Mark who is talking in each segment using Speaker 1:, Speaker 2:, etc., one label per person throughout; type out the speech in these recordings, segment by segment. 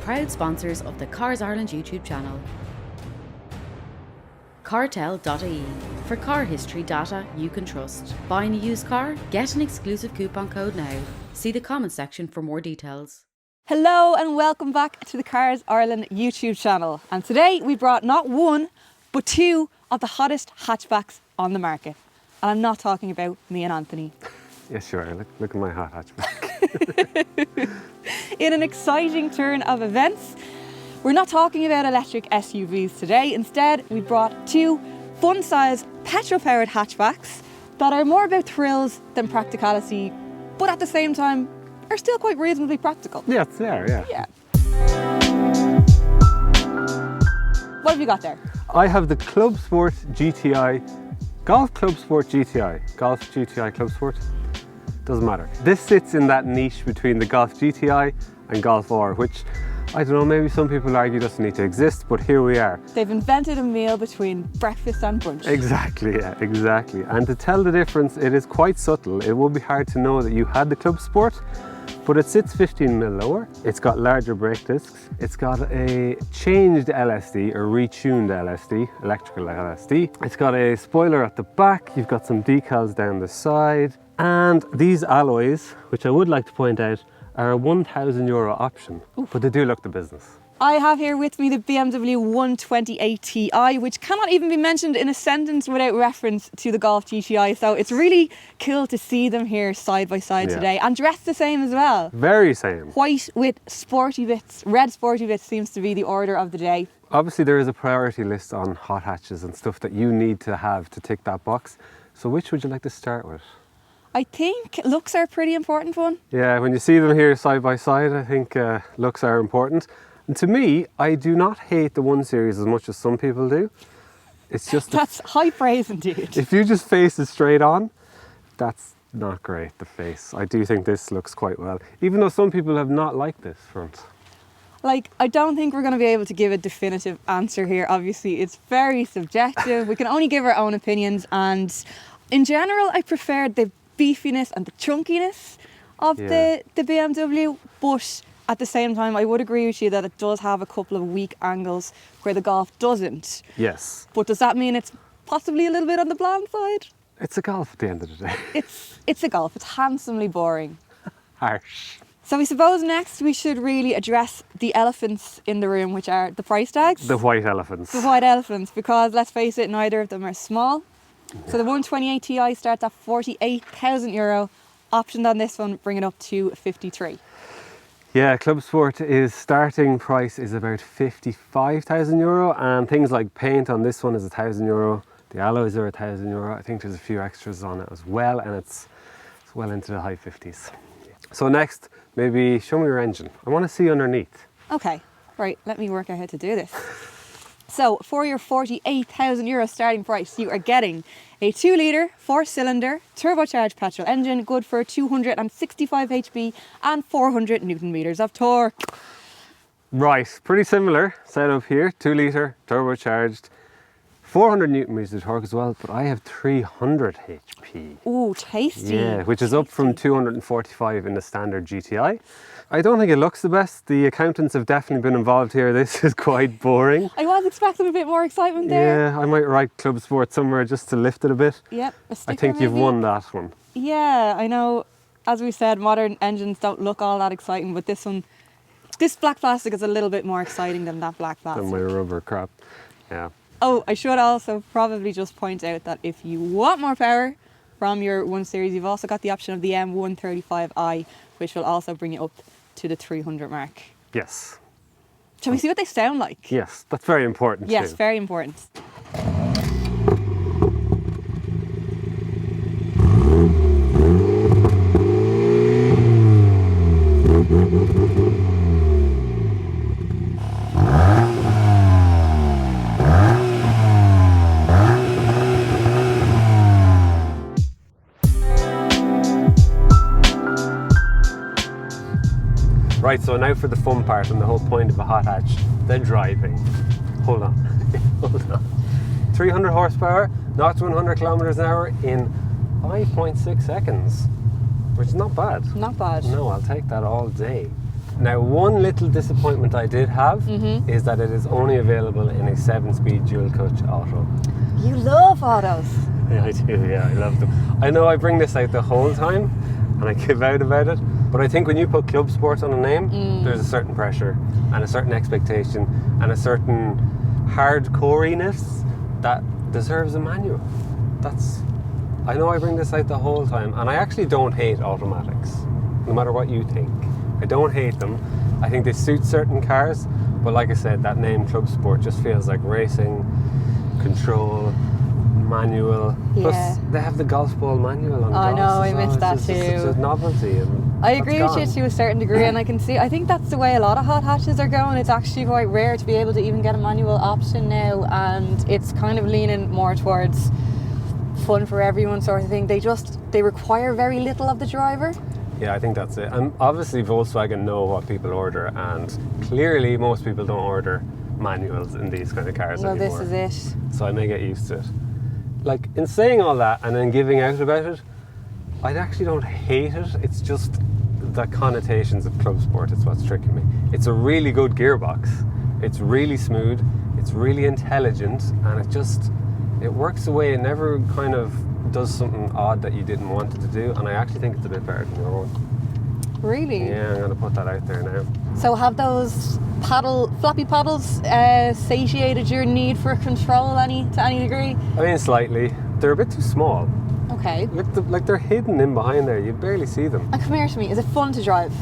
Speaker 1: proud sponsors of the Cars Ireland YouTube channel. Cartel.ie, for car history data you can trust. Buying a used car? Get an exclusive coupon code now. See the comment section for more details.
Speaker 2: Hello and welcome back to the Cars Ireland YouTube channel. And today we brought not one, but two of the hottest hatchbacks on the market. And I'm not talking about me and Anthony.
Speaker 3: Yes, sure. Look at my hot hatchback.
Speaker 2: In an exciting turn of events, we're not talking about electric SUVs today. Instead, we brought two fun-sized petrol-powered hatchbacks that are more about thrills than practicality, but at the same time are still quite reasonably practical.
Speaker 3: Yes, they are, yeah.
Speaker 2: What have you got there?
Speaker 3: I have the Clubsport GTI, Golf Clubsport GTI, Golf GTI Clubsport. Doesn't matter. This sits in that niche between the Golf GTI and Golf R, which, I don't know, maybe some people argue doesn't need to exist, but here we are.
Speaker 2: They've invented a meal between breakfast and brunch.
Speaker 3: Exactly, yeah, exactly. And to tell the difference, it is quite subtle. It would be hard to know that you had the Clubsport, but it sits 15mm lower. It's got larger brake discs. It's got a changed LSD, or retuned LSD, electrical LSD. It's got a spoiler at the back. You've got some decals down the side. And these alloys, which I would like to point out, are a €1,000 option, but they do look the business.
Speaker 2: I have here with me the BMW 128ti, which cannot even be mentioned in a sentence without reference to the Golf GTI. So it's really cool to see them here side by side today, and dressed the same as well.
Speaker 3: Very same.
Speaker 2: White with sporty bits. Red sporty bits seems to be the order of the day.
Speaker 3: Obviously there is a priority list on hot hatches and stuff that you need to have to tick that box. So which would you like to start with?
Speaker 2: I think looks are a pretty important one.
Speaker 3: Yeah, when you see them here side by side, I think looks are important. And to me, I do not hate the 1 Series as much as some people do. It's just
Speaker 2: That's high praise indeed.
Speaker 3: if you just face it straight on, that's not great, the face. I do think this looks quite well, even though some people have not liked this front.
Speaker 2: Like, I don't think we're going to be able to give a definitive answer here. Obviously, it's very subjective. We can only give our own opinions, and in general, I preferred the beefiness and the chunkiness of the BMW, but at the same time I would agree with you that it does have a couple of weak angles where the Golf doesn't.
Speaker 3: Yes.
Speaker 2: But does that mean it's possibly a little bit on the bland side?
Speaker 3: It's a Golf at the end of the day.
Speaker 2: It's a Golf. It's handsomely boring.
Speaker 3: Harsh.
Speaker 2: So I suppose next we should really address the elephants in the room, which are the price tags.
Speaker 3: The white elephants.
Speaker 2: The white elephants, because let's face it, neither of them are small. So the 128ti starts at €48,000. Optioned on this one, bring it up to 53.
Speaker 3: Yeah, Clubsport is starting price is about €55,000, and things like paint on this one is €1,000. The alloys are €1,000. I think there's a few extras on it as well, and it's well into the high 50s. So next, maybe show me your engine. I want to see underneath.
Speaker 2: Okay, right, let me work out how to do this. So for your €48,000 starting price, you are getting a 2-litre, 4-cylinder, turbocharged petrol engine, good for 265 HP and 400 Newton meters of torque.
Speaker 3: Right, pretty similar setup here. 2-litre, turbocharged, 400 Newton meters of torque as well, but I have 300 HP.
Speaker 2: Ooh, tasty.
Speaker 3: Yeah, which is up from 245 in the standard GTI. I don't think it looks the best. The accountants have definitely been involved here. This is quite boring.
Speaker 2: I was expecting a bit more excitement there.
Speaker 3: Yeah, I might write Clubsport somewhere just to lift it a bit.
Speaker 2: Yep, a sticker
Speaker 3: I think you've
Speaker 2: maybe.
Speaker 3: won that one.
Speaker 2: Yeah, I know, as we said, modern engines don't look all that exciting, but this black plastic is a little bit more exciting than that black plastic.
Speaker 3: And my rubber crap, yeah.
Speaker 2: Oh, I should also probably just point out that if you want more power from your 1 Series, you've also got the option of the M135i, which will also bring you up to the 300 mark.
Speaker 3: Yes.
Speaker 2: Shall we see what they sound like?
Speaker 3: Yes, that's very important too.
Speaker 2: Yes, very important.
Speaker 3: Right, so now for the fun part and the whole point of a hot hatch, the driving. Hold on, hold on. 300 horsepower, 0 to 100 kilometers an hour in 5.6 seconds, which is not bad.
Speaker 2: Not bad.
Speaker 3: No, I'll take that all day. Now, one little disappointment I did have is that it is only available in a 7-speed dual clutch auto.
Speaker 2: You love autos.
Speaker 3: Yeah, I do, yeah, I love them. I know I bring this out the whole time and I give out about it, but I think when you put Clubsport on a name, there's a certain pressure and a certain expectation and a certain hardcoriness that deserves a manual. I know I bring this out the whole time, and I actually don't hate automatics, no matter what you think. I don't hate them. I think they suit certain cars, but like I said, that name Clubsport just feels like racing, control, manual.
Speaker 2: Yeah.
Speaker 3: Plus, they have the golf ball manual on the
Speaker 2: I know,
Speaker 3: Golfs
Speaker 2: I
Speaker 3: as well.
Speaker 2: missed that
Speaker 3: It's just
Speaker 2: too.
Speaker 3: such a novelty. And
Speaker 2: I agree with you to a certain degree, and I think that's the way a lot of hot hatches are going. It's actually quite rare to be able to even get a manual option now, and it's kind of leaning more towards fun for everyone sort of thing. They require very little of the driver.
Speaker 3: Yeah, I think that's it. And obviously Volkswagen know what people order, and clearly most people don't order manuals in these kind of cars
Speaker 2: Well,
Speaker 3: anymore.
Speaker 2: this is it.
Speaker 3: So I may get used to it. Like, in saying all that and then giving out about it, I actually don't hate it. It's just the connotations of Clubsport is what's tricking me. It's a really good gearbox. It's really smooth. It's really intelligent, and it works away. It never kind of does something odd that you didn't want it to do, and I actually think it's a bit better than your own.
Speaker 2: Really?
Speaker 3: Yeah, I'm going to put that out there now.
Speaker 2: So have those floppy paddles satiated your need for control to any degree?
Speaker 3: I mean, slightly. They're a bit too small.
Speaker 2: Okay.
Speaker 3: Like they're hidden in behind there. You barely see them.
Speaker 2: And come here to me. Is it fun to drive?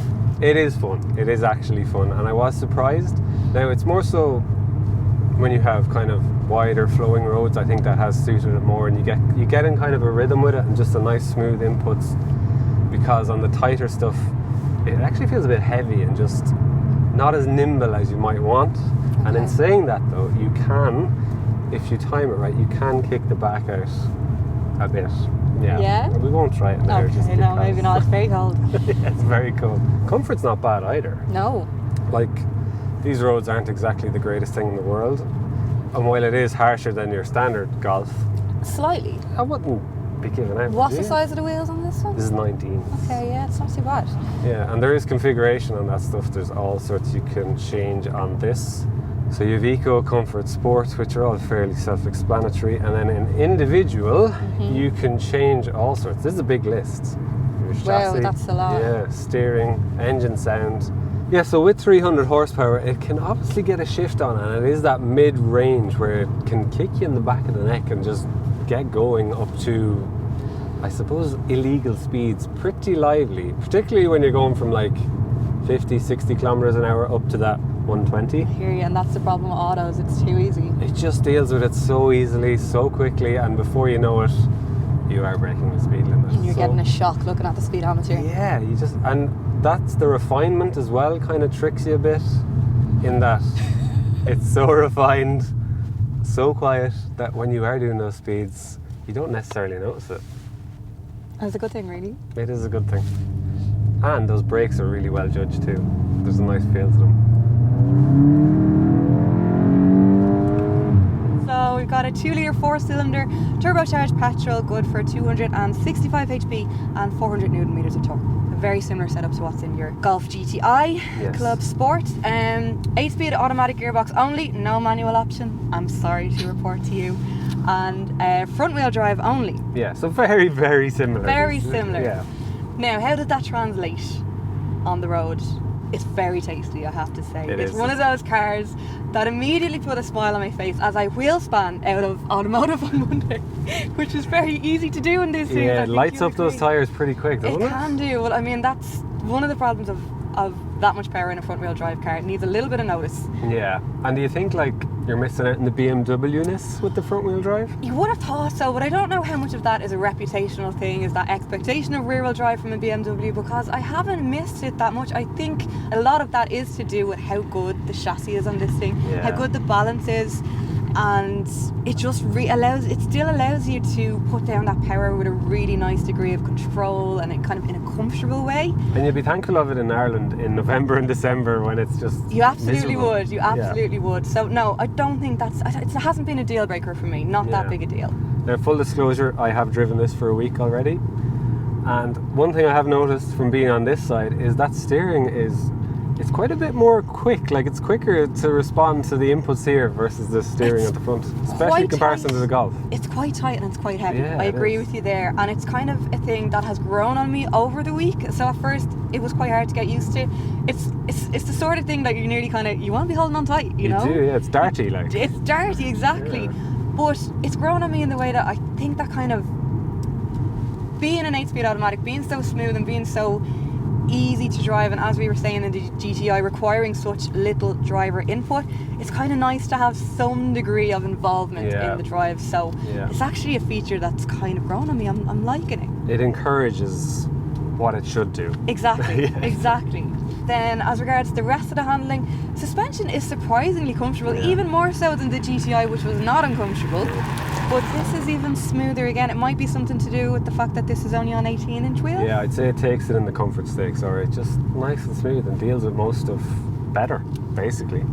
Speaker 3: It is fun. It is actually fun, and I was surprised. Now, it's more so when you have kind of wider flowing roads. I think that has suited it more, and you get in kind of a rhythm with it and just a nice smooth inputs, because on the tighter stuff it actually feels a bit heavy and just not as nimble as you might want. Okay. And in saying that though, you can, if you time it right, you can kick the back out a bit. Yeah. We won't try it now.
Speaker 2: Okay,
Speaker 3: just
Speaker 2: no, maybe not. It's very cold.
Speaker 3: Yeah, it's very cold. Comfort's not bad either.
Speaker 2: No.
Speaker 3: Like, these roads aren't exactly the greatest thing in the world, and while it is harsher than your standard Golf,
Speaker 2: slightly.
Speaker 3: I wouldn't be giving out.
Speaker 2: What's the size of the wheels on this one?
Speaker 3: This is 19.
Speaker 2: Okay, yeah, it's not too bad.
Speaker 3: Yeah, and there is configuration on that stuff. There's all sorts you can change on this. So you have Eco, Comfort, Sport, which are all fairly self-explanatory, and then in individual, you can change all sorts. This is a big list. Your chassis,
Speaker 2: wow, that's a lot.
Speaker 3: Yeah, steering, engine sound. Yeah, so with 300 horsepower, it can obviously get a shift on, and it is that mid-range where it can kick you in the back of the neck and just get going up to, I suppose, illegal speeds pretty lively, particularly when you're going from like 50, 60 kilometers an hour up to that 120.
Speaker 2: I hear you, and that's the problem with autos. It's too easy.
Speaker 3: It just deals with it so easily, so quickly, and before you know it, you are breaking the speed limit.
Speaker 2: And you're getting a shock looking at the speedometer.
Speaker 3: Yeah, and that's the refinement as well, kind of tricks you a bit, in that it's so refined, so quiet, that when you are doing those speeds, you don't necessarily notice it.
Speaker 2: That's a good thing, really.
Speaker 3: It is a good thing. And those brakes are really well judged too. There's a nice feel to them.
Speaker 2: So we've got a 2-litre 4-cylinder turbocharged petrol, good for 265 HP and 400 Newton meters of torque. A very similar setup to what's in your Golf GTI Clubsport. 8-speed automatic gearbox only, no manual option. I'm sorry to report to you. And front wheel drive only.
Speaker 3: Yeah, so very, very similar.
Speaker 2: Very similar.
Speaker 3: Yeah.
Speaker 2: Now, how did that translate on the road? It's very tasty, I have to say. It's one of those cars that immediately put a smile on my face as I wheel span out of automotive on Monday, which is very easy to do in this season.
Speaker 3: Yeah, it lights up those tyres pretty quick, doesn't it?
Speaker 2: It can do. Well, I mean, that's one of the problems of that much power in a front wheel drive car. It needs a little bit of notice.
Speaker 3: Yeah. And do you think like you're missing out in the BMW-ness with the front wheel drive?
Speaker 2: You would have thought so, but I don't know how much of that is a reputational thing, is that expectation of rear wheel drive from a BMW, because I haven't missed it that much. I think a lot of that is to do with how good the chassis is on this thing, how good the balance is, and it just still allows you to put down that power with a really nice degree of control, and it kind of in a comfortable way.
Speaker 3: And you'll be thankful of it in Ireland in November and December when it's just
Speaker 2: You absolutely
Speaker 3: miserable.
Speaker 2: would. You absolutely would. So no, I don't think it hasn't been a deal breaker for me. Not that big a deal.
Speaker 3: Now, full disclosure, I have driven this for a week already, and one thing I have noticed from being on this side is that steering it's It's quite a bit more quick, like it's quicker to respond to the inputs here versus the steering at the front, especially in comparison to the Golf.
Speaker 2: It's quite tight and it's quite heavy.
Speaker 3: Yeah,
Speaker 2: I
Speaker 3: it
Speaker 2: agree
Speaker 3: is.
Speaker 2: with you there, and it's kind of a thing that has grown on me over the week. So at first it was quite hard to get used to. It's the sort of thing that you nearly kind of, you want to be holding on tight, you know?
Speaker 3: You do, yeah, it's dirty, like.
Speaker 2: It's dirty, exactly.
Speaker 3: Yeah.
Speaker 2: But it's grown on me in the way that I think that kind of being an 8-speed automatic, being so smooth and being so easy to drive, and as we were saying in the GTI, requiring such little driver input, it's kind of nice to have some degree of involvement in the drive. So it's actually a feature that's kind of grown on me. I'm liking it.
Speaker 3: It encourages what it should do.
Speaker 2: Exactly, exactly. Then as regards the rest of the handling, suspension is surprisingly comfortable, even more so than the GTI, which was not uncomfortable. But this is even smoother again. It might be something to do with the fact that this is only on 18-inch wheels.
Speaker 3: Yeah, I'd say it takes it in the comfort stakes, or it's just nice and smooth and deals with most stuff better, basically.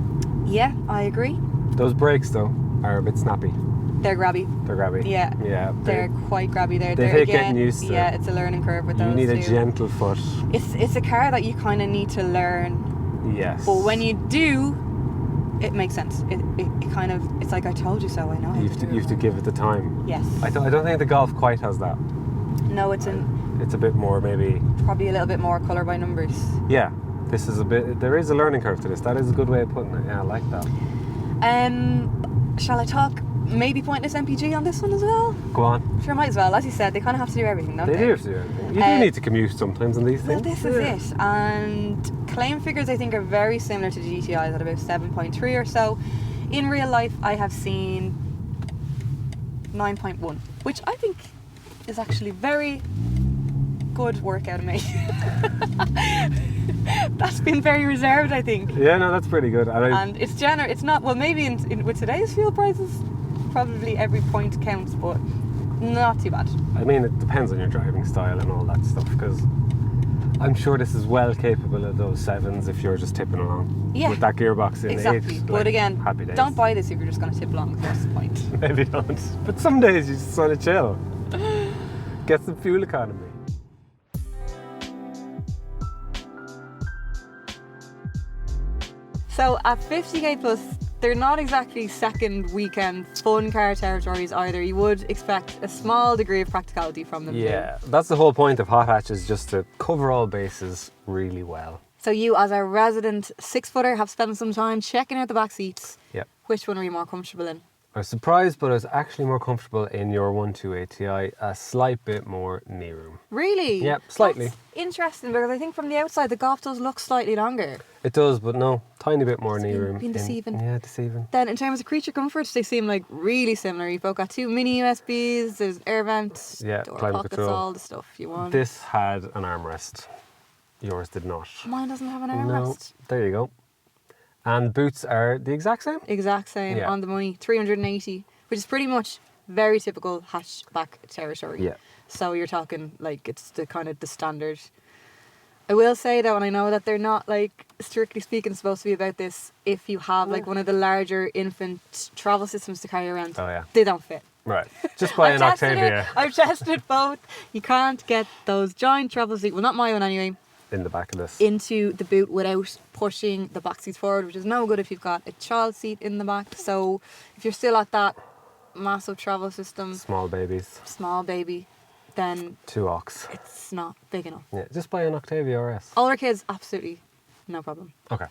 Speaker 2: Yeah, I agree.
Speaker 3: Those brakes, though, are a bit snappy.
Speaker 2: They're grabby.
Speaker 3: They're grabby.
Speaker 2: Yeah.
Speaker 3: Yeah.
Speaker 2: They're quite grabby there.
Speaker 3: They
Speaker 2: They're,
Speaker 3: take
Speaker 2: again,
Speaker 3: getting used to.
Speaker 2: Yeah, it's a learning curve with
Speaker 3: You
Speaker 2: those
Speaker 3: need a
Speaker 2: too.
Speaker 3: gentle foot.
Speaker 2: It's a car that you kind of need to learn.
Speaker 3: Yes.
Speaker 2: But when you do, it makes sense. It kind of, it's like I told you so. I know how
Speaker 3: You
Speaker 2: to
Speaker 3: have
Speaker 2: do
Speaker 3: to, you have to give it the time.
Speaker 2: Yes.
Speaker 3: I don't think the Golf quite has that.
Speaker 2: No, it's
Speaker 3: It's a bit more maybe.
Speaker 2: probably a little bit more colour by numbers.
Speaker 3: Yeah. This is a bit. There is a learning curve to this. That is a good way of putting it. Yeah, I like that.
Speaker 2: Shall I talk maybe pointless MPG on this one as well?
Speaker 3: Go on.
Speaker 2: Sure, might as well. As you said, they kind of have to do everything, don't they?
Speaker 3: They do have to do everything. You do need to commute sometimes on these
Speaker 2: Well,
Speaker 3: things.
Speaker 2: this is it. And claim figures, I think, are very similar to the GTIs at about 7.3 or so. In real life, I have seen 9.1, which I think is actually very good work out of me. That's been very reserved, I think.
Speaker 3: Yeah, no, that's pretty good.
Speaker 2: And it's generous. It's not, well, maybe with today's fuel prices, probably every point counts, but not too bad.
Speaker 3: I mean, it depends on your driving style and all that stuff, because I'm sure this is well capable of those 7s if you're just tipping along.
Speaker 2: Yeah.
Speaker 3: With that gearbox in
Speaker 2: Exactly.
Speaker 3: 8.
Speaker 2: But again,
Speaker 3: happy days.
Speaker 2: don't buy this if you're just going to tip along. That's the point.
Speaker 3: Maybe don't. But some days you just want to chill. Get some fuel economy.
Speaker 2: So at 50k plus, they're not exactly second weekend fun car territories either. You would expect a small degree of practicality from them too.
Speaker 3: Yeah, that's the whole point of hot hatches, just to cover all bases really well.
Speaker 2: So you, as a resident 6-footer, have spent some time checking out the back seats.
Speaker 3: Yeah.
Speaker 2: Which one are you more comfortable in?
Speaker 3: I was surprised, but I was actually more comfortable in your 128ti, a slight bit more knee room.
Speaker 2: Really?
Speaker 3: Yeah, slightly.
Speaker 2: That's interesting, because I think from the outside the Golf does look slightly longer.
Speaker 3: It does, but no, tiny bit more knee room.
Speaker 2: been deceiving.
Speaker 3: Yeah, deceiving.
Speaker 2: Then in terms of creature comfort, they seem like really similar. You've both got 2 mini USBs, there's air vents,
Speaker 3: Yeah,
Speaker 2: door
Speaker 3: climate
Speaker 2: pockets,
Speaker 3: control.
Speaker 2: all the stuff you want.
Speaker 3: This had an armrest. Yours did not.
Speaker 2: Mine doesn't have an
Speaker 3: No,
Speaker 2: armrest.
Speaker 3: there you go. And boots are the exact same?
Speaker 2: Exact same,
Speaker 3: Yeah.
Speaker 2: on the money, 380, which is pretty much very typical hatchback territory.
Speaker 3: Yeah.
Speaker 2: So you're talking like it's the kind of the standard. I will say though, and I know that they're not like strictly speaking supposed to be about this, if you have like one of the larger infant travel systems to carry around,
Speaker 3: Oh, yeah.
Speaker 2: they don't fit.
Speaker 3: Right. Just buy an Octavia
Speaker 2: I've tested both. You can't get those giant travel seats, well not my one anyway,
Speaker 3: in the back of this.
Speaker 2: into the boot without pushing the back seats forward, which is no good if you've got a child seat in the back. So if you're still at that massive travel system,
Speaker 3: Small babies.
Speaker 2: small baby, then
Speaker 3: 2 ox.
Speaker 2: it's not big enough.
Speaker 3: Yeah, just buy an Octavia RS.
Speaker 2: Older kids, absolutely no problem.
Speaker 3: Okay.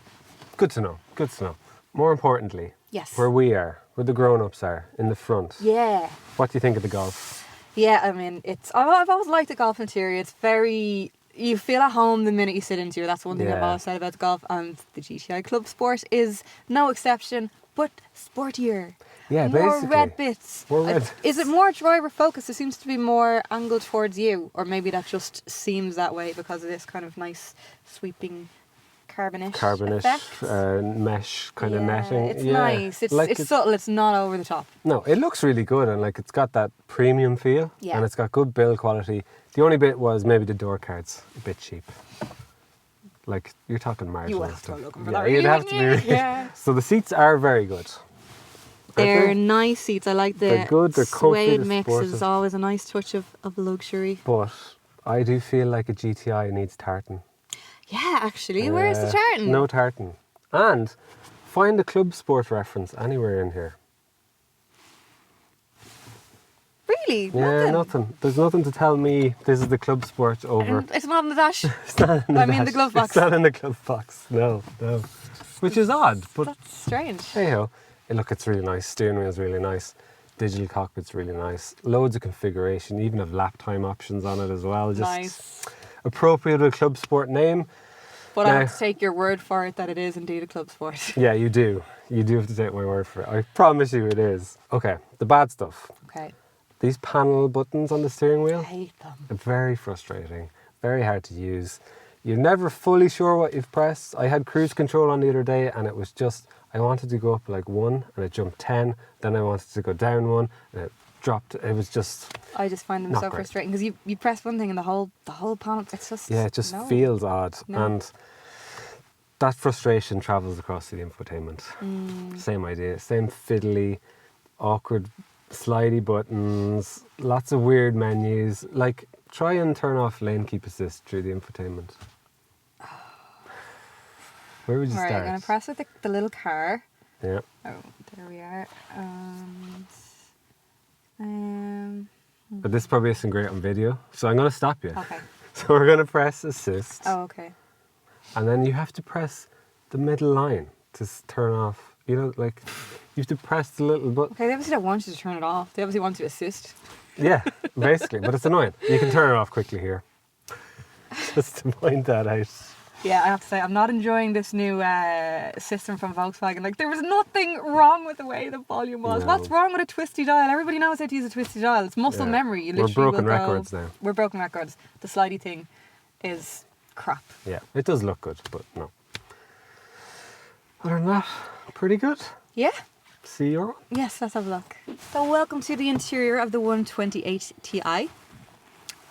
Speaker 3: Good to know. Good to know. More importantly,
Speaker 2: Yes.
Speaker 3: where we are, where the grown-ups are, in the front.
Speaker 2: Yeah.
Speaker 3: What do you think of the Golf?
Speaker 2: Yeah, I mean, I've always liked the Golf interior. It's very, you feel at home the minute you sit into it. That's one thing I've
Speaker 3: Yeah.
Speaker 2: always said about the Golf, and the GTI Clubsport is no exception, but sportier.
Speaker 3: Yeah,
Speaker 2: More
Speaker 3: basically.
Speaker 2: red bits.
Speaker 3: More red
Speaker 2: Is it more driver focused? It seems to be more angled towards you, or maybe that just seems that way because of this kind of nice sweeping carbonish effect.
Speaker 3: mesh kind of
Speaker 2: Yeah,
Speaker 3: netting.
Speaker 2: It's
Speaker 3: Yeah.
Speaker 2: nice. It's subtle. It's not over the top.
Speaker 3: No, it looks really good, and like it's got that premium feel,
Speaker 2: Yeah.
Speaker 3: and it's got good build quality. The only bit was maybe the door cards a bit cheap. Like you're talking marginal
Speaker 2: You would have to
Speaker 3: stuff.
Speaker 2: go looking for
Speaker 3: Yeah,
Speaker 2: that.
Speaker 3: you'd
Speaker 2: really,
Speaker 3: have to be.
Speaker 2: wouldn't you? Yeah.
Speaker 3: So the seats are very good.
Speaker 2: They're
Speaker 3: Okay.
Speaker 2: nice seats. I like the
Speaker 3: They're good, they're comfy,
Speaker 2: suede
Speaker 3: they're
Speaker 2: mix
Speaker 3: sportive.
Speaker 2: is always a nice touch of luxury.
Speaker 3: But I do feel like a GTI needs tartan.
Speaker 2: Yeah, actually. Where's the tartan?
Speaker 3: No tartan. And find a Clubsport reference anywhere in here.
Speaker 2: Really?
Speaker 3: Yeah, nothing. There's nothing to tell me this is the Clubsport over.
Speaker 2: And it's not in the dash.
Speaker 3: It's not in the
Speaker 2: the
Speaker 3: dash.
Speaker 2: glove box.
Speaker 3: It's not in the glove box. No. Which is odd, but
Speaker 2: That's strange.
Speaker 3: hey ho. Look, it's really nice. Steering wheel's really nice. Digital cockpit's really nice. Loads of configuration. Even have lap time options on it as well. Just
Speaker 2: Nice.
Speaker 3: appropriate with a Clubsport name.
Speaker 2: But
Speaker 3: Now-
Speaker 2: I have to take your word for it that it is indeed a Clubsport.
Speaker 3: Yeah, you do. You do have to take my word for it. I promise you it is. Okay, the bad stuff.
Speaker 2: Okay.
Speaker 3: These panel buttons on the steering
Speaker 2: I
Speaker 3: wheel,
Speaker 2: hate them.
Speaker 3: are very frustrating, very hard to use. You're never fully sure what you've pressed. I had cruise control on the other day and it was just, I wanted to go up like 1 and it jumped 10. Then I wanted to go down 1 and it dropped. It was just,
Speaker 2: I just find them
Speaker 3: Not
Speaker 2: so
Speaker 3: great.
Speaker 2: frustrating because you press one thing and the whole panel, it's just...
Speaker 3: yeah, it just
Speaker 2: no.
Speaker 3: feels odd.
Speaker 2: No.
Speaker 3: And that frustration travels across to the infotainment. Same idea, same fiddly, awkward, slidey buttons, lots of weird menus. Like, try and turn off lane keep assist through the infotainment. Where would you
Speaker 2: Alright,
Speaker 3: start?
Speaker 2: I'm going to press with the little car.
Speaker 3: Yeah.
Speaker 2: Oh, there we are.
Speaker 3: But this probably isn't great on video, so I'm going to stop you.
Speaker 2: Okay.
Speaker 3: So we're going to press assist,
Speaker 2: Oh, okay.
Speaker 3: and then you have to press the middle line to turn off. You know, like, you have to press the little button.
Speaker 2: Okay, they obviously don't want you to turn it off. They obviously want you to assist.
Speaker 3: Yeah, basically, but it's annoying. You can turn it off quickly here. Just to point that out.
Speaker 2: Yeah, I have to say, I'm not enjoying this new system from Volkswagen. Like, there was nothing wrong with the way the volume was.
Speaker 3: No.
Speaker 2: What's wrong with a twisty dial? Everybody knows how to use a twisty dial. It's muscle
Speaker 3: Yeah.
Speaker 2: memory. You
Speaker 3: We're
Speaker 2: literally
Speaker 3: broken
Speaker 2: will go-
Speaker 3: records now.
Speaker 2: We're broken records. The slidey thing is crap.
Speaker 3: Yeah, it does look good, but no. Other than that, pretty good.
Speaker 2: Yeah?
Speaker 3: See your one.
Speaker 2: Yes, let's have a look. So welcome to the interior of the 128ti.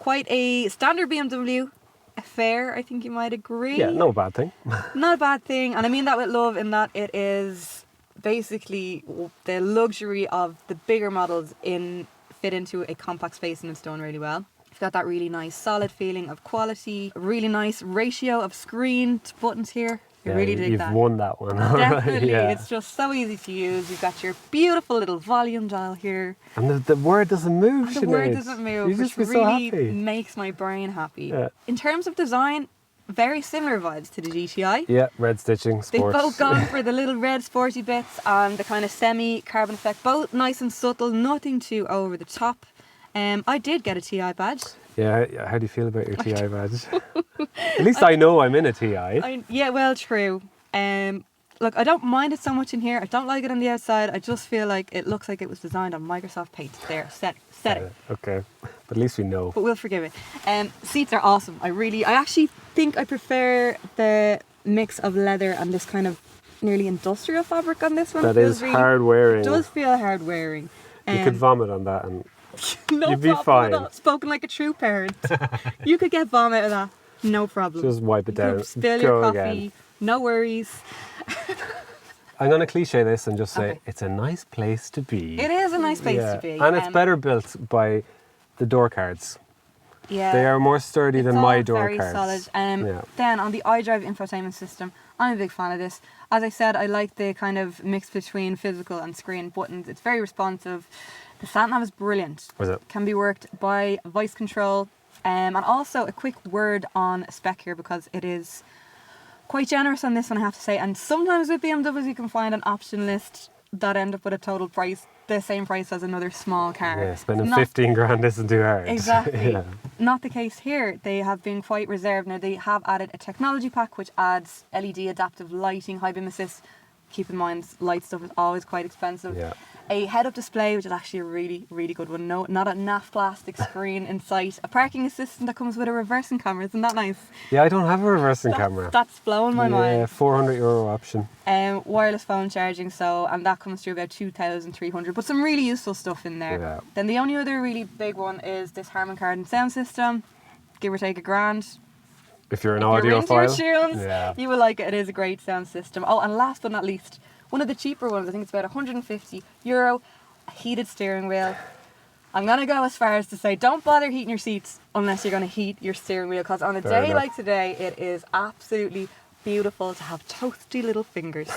Speaker 2: Quite a standard BMW affair, I think you might agree.
Speaker 3: Yeah, no bad thing.
Speaker 2: Not a bad thing, and I mean that with love in that it is basically the luxury of the bigger models fit into a compact space, and it's done really well. It's got that really nice solid feeling of quality, a really nice ratio of screen to buttons here. I really dig
Speaker 3: you've
Speaker 2: that.
Speaker 3: won that one.
Speaker 2: Definitely,
Speaker 3: Yeah.
Speaker 2: it's just so easy to use. You've got your beautiful little volume dial here.
Speaker 3: And the word doesn't move,
Speaker 2: The word
Speaker 3: Sinead.
Speaker 2: doesn't move,
Speaker 3: You just
Speaker 2: which
Speaker 3: be so
Speaker 2: really
Speaker 3: happy.
Speaker 2: makes my brain happy.
Speaker 3: Yeah.
Speaker 2: In terms of design, very similar vibes to the GTI.
Speaker 3: Yeah, red stitching,
Speaker 2: They've
Speaker 3: sports.
Speaker 2: both gone for the little red sporty bits and the kind of semi-carbon effect. Both nice and subtle, nothing too over the top. I did get a TI badge.
Speaker 3: Yeah, how do you feel about your TI badge? At least I know I'm in a TI.
Speaker 2: Yeah, well, true. Look, I don't mind it so much in here. I don't like it on the outside. I just feel like it looks like it was designed on Microsoft Paint. There, set it.
Speaker 3: Okay, but at least we know.
Speaker 2: But we'll forgive it. Seats are awesome. I actually think I prefer the mix of leather and this kind of nearly industrial fabric on this one.
Speaker 3: That
Speaker 2: It
Speaker 3: is
Speaker 2: feels
Speaker 3: hard wearing.
Speaker 2: It does feel hard wearing.
Speaker 3: You could vomit on that and
Speaker 2: no
Speaker 3: you'd be
Speaker 2: problem at
Speaker 3: fine.
Speaker 2: all. Spoken like a true parent. You could get vomit of that. No problem.
Speaker 3: just wipe it
Speaker 2: You could
Speaker 3: down.
Speaker 2: spill your
Speaker 3: Go
Speaker 2: coffee.
Speaker 3: again.
Speaker 2: No worries.
Speaker 3: I'm going to cliche this and just say
Speaker 2: Okay.
Speaker 3: it's a nice place to be.
Speaker 2: It is a nice place
Speaker 3: Yeah.
Speaker 2: to be.
Speaker 3: And it's better built by the door cards.
Speaker 2: Yeah.
Speaker 3: They are more sturdy
Speaker 2: It's
Speaker 3: than
Speaker 2: all
Speaker 3: my door
Speaker 2: very
Speaker 3: cards.
Speaker 2: solid.
Speaker 3: Yeah.
Speaker 2: Then on the iDrive infotainment system, I'm a big fan of this. As I said, I like the kind of mix between physical and screen buttons. It's very responsive. The sat nav is brilliant.
Speaker 3: Was it?
Speaker 2: Can be worked by voice control. And also a quick word on spec here because it is quite generous on this one, I have to say. And sometimes with BMWs you can find an option list that end up with a total price, the same price as another small car.
Speaker 3: Yeah, spending
Speaker 2: Not-
Speaker 3: 15 grand isn't too hard.
Speaker 2: Exactly.
Speaker 3: Yeah.
Speaker 2: Not the case here. They have been quite reserved. Now they have added a technology pack which adds LED adaptive lighting, high beam assist. Keep in mind, light stuff is always quite expensive.
Speaker 3: Yeah.
Speaker 2: A head-up display, which is actually a really, really good one. No, not a naff plastic screen in sight. A parking assistant that comes with a reversing camera. Isn't that nice?
Speaker 3: Yeah, I don't have a reversing camera.
Speaker 2: That's blowing my
Speaker 3: Yeah,
Speaker 2: mind.
Speaker 3: €400 option.
Speaker 2: Wireless phone charging, and that comes through about 2,300. But some really useful stuff in there.
Speaker 3: Yeah.
Speaker 2: Then the only other really big one is this Harman Kardon sound system, give or take £1,000.
Speaker 3: If you're an
Speaker 2: If you're into your
Speaker 3: audiophile.
Speaker 2: tunes,
Speaker 3: Yeah.
Speaker 2: you will like it. It is a great sound system. Oh, and last but not least, one of the cheaper ones, I think it's about €150, a heated steering wheel. I'm going to go as far as to say don't bother heating your seats unless you're going to heat your steering wheel, because on a
Speaker 3: Fair
Speaker 2: day
Speaker 3: enough.
Speaker 2: like today, it is absolutely beautiful to have toasty little fingers.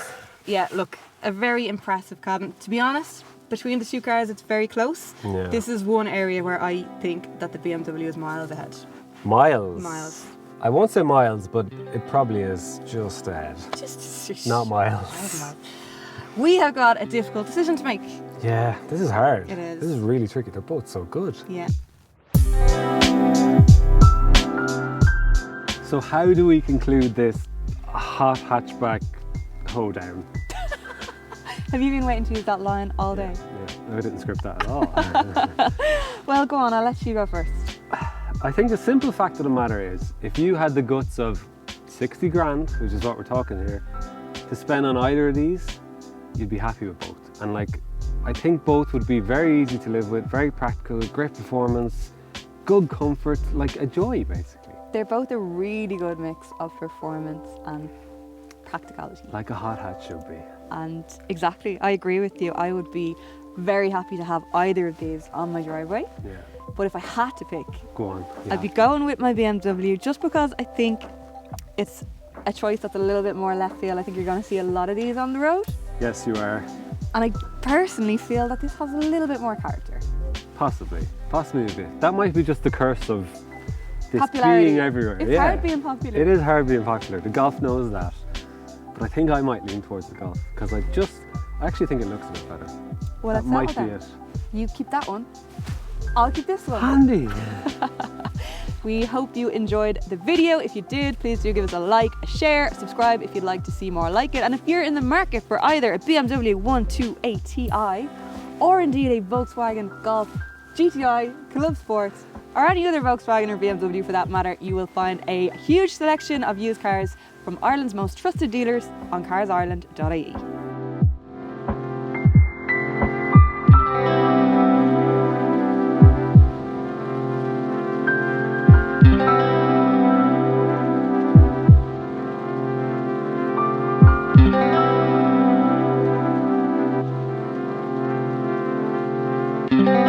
Speaker 2: Yeah, look, a very impressive cabin. To be honest, between the two cars, it's very close.
Speaker 3: Yeah.
Speaker 2: This is one area where I think that the BMW is miles ahead.
Speaker 3: Miles.
Speaker 2: Miles.
Speaker 3: I won't say miles, but it probably is just ahead.
Speaker 2: Just
Speaker 3: Not miles.
Speaker 2: miles. We have got a difficult decision to make.
Speaker 3: Yeah, this is hard.
Speaker 2: It is.
Speaker 3: This is really tricky. They're both so good.
Speaker 2: Yeah.
Speaker 3: So how do we conclude this hot hatchback hoedown?
Speaker 2: Have you been waiting to use that line all day?
Speaker 3: Yeah, I didn't script that at all.
Speaker 2: Well, go on, I'll let you go first.
Speaker 3: I think the simple fact of the matter is, if you had the guts of 60 grand, which is what we're talking here, to spend on either of these, you'd be happy with both. And like, I think both would be very easy to live with, very practical, great performance, good comfort, like a joy basically.
Speaker 2: They're both a really good mix of performance and practicality.
Speaker 3: Like a hot hat should be.
Speaker 2: And exactly, I agree with you. I would be very happy to have either of these on my driveway.
Speaker 3: Yeah,
Speaker 2: But if I had to pick,
Speaker 3: go on.
Speaker 2: I'd be going with my BMW, just because I think it's a choice that's a little bit more left field. I think you're going to see a lot of these on the road.
Speaker 3: Yes, you are.
Speaker 2: And I personally feel that this has a little bit more character.
Speaker 3: Possibly a bit. That might be just the curse of this
Speaker 2: Popularity.
Speaker 3: being everywhere.
Speaker 2: It's hard being popular.
Speaker 3: It is hard being popular. The Golf knows that. But I think I might lean towards the Golf because I actually think it looks a bit better.
Speaker 2: Well,
Speaker 3: That
Speaker 2: let's
Speaker 3: might be
Speaker 2: settle
Speaker 3: it.
Speaker 2: then. You keep that one. I'll keep this one.
Speaker 3: Handy.
Speaker 2: We hope you enjoyed the video. If you did, please do give us a like, a share, subscribe if you'd like to see more like it. And if you're in the market for either a BMW 128ti or indeed a Volkswagen Golf GTI Clubsport or any other Volkswagen or BMW for that matter, you will find a huge selection of used cars from Ireland's most trusted dealers on CarsIreland.ie.
Speaker 4: Thank you.